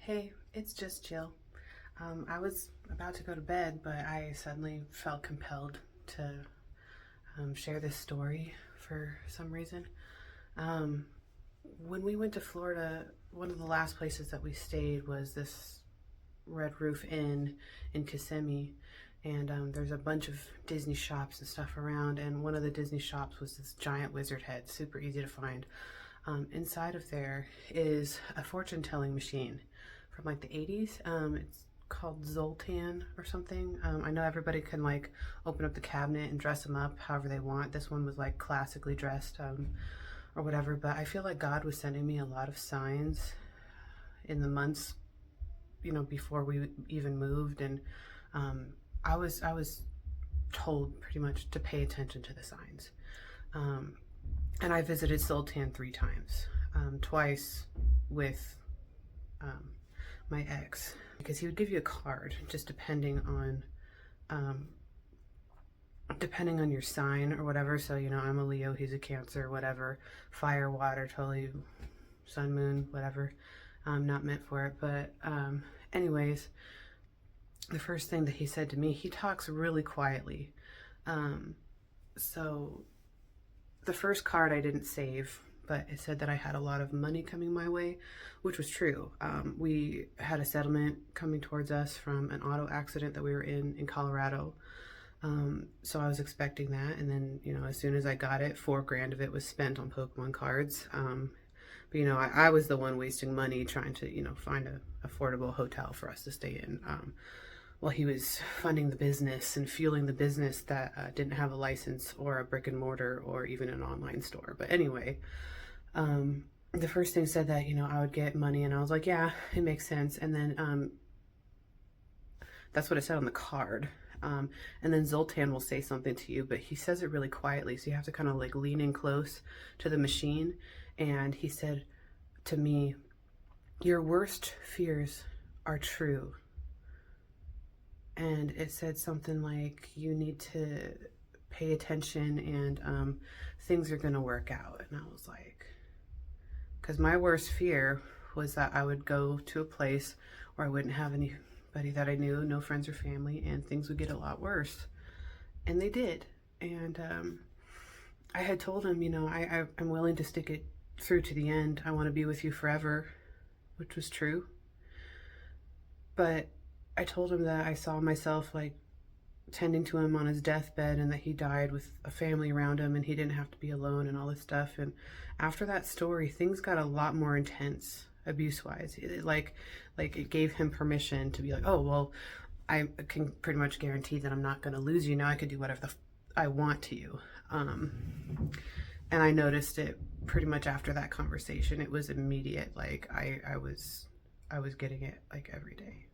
Hey, it's just Jill. I was about to go to bed, but I suddenly felt compelled to share this story for some reason. Um, when we went to Florida, one of the last places that we stayed was this Red Roof Inn in Kissimmee. And there's a bunch of Disney shops and stuff around. And one of the Disney shops was this giant wizard head, super easy to find. Inside of there is a fortune telling machine from like the 80s. It's called Zoltan or something. I know everybody can like open up the cabinet and dress them up however they want. This one was like classically dressed or whatever, but I feel like God was sending me a lot of signs in the months, before we even moved. And I was told pretty much to pay attention to the signs. And I visited Sultan 3 times, twice with my ex, because he would give you a card just depending on your sign or whatever. So I'm a Leo, he's a Cancer, whatever, fire, water, totally, sun, moon, whatever. Not meant for it, but anyways, the first thing that he said to me, he talks really quietly. So the first card I didn't save, but it said that I had a lot of money coming my way, which was true. We had a settlement coming towards us from an auto accident that we were in Colorado. So I was expecting that. And then, as soon as I got it, $4,000 of it was spent on Pokemon cards. But I was the one wasting money trying to, find a affordable hotel for us to stay in. While he was funding the business and fueling the business that didn't have a license or a brick and mortar or even an online store. But anyway, the first thing said that, I would get money, and I was like, yeah, it makes sense. And then that's what it said on the card. And then Zoltan will say something to you, but he says it really quietly, so you have to kind of like lean in close to the machine. And he said to me, your worst fears are true. And it said something like, you need to pay attention, and things are going to work out. And I was like, because my worst fear was that I would go to a place where I wouldn't have anybody that I knew, no friends or family, and things would get a lot worse. And they did. And I had told him, I'm willing to stick it through to the end. I want to be with you forever, which was true. But I told him that I saw myself like tending to him on his deathbed, and that he died with a family around him and he didn't have to be alone and all this stuff. And after that story, things got a lot more intense abuse-wise. It gave him permission to be like, oh, well, I can pretty much guarantee that I'm not going to lose you. Now I can do whatever I want to you. And I noticed it pretty much after that conversation. It was immediate. Like I was getting it like every day.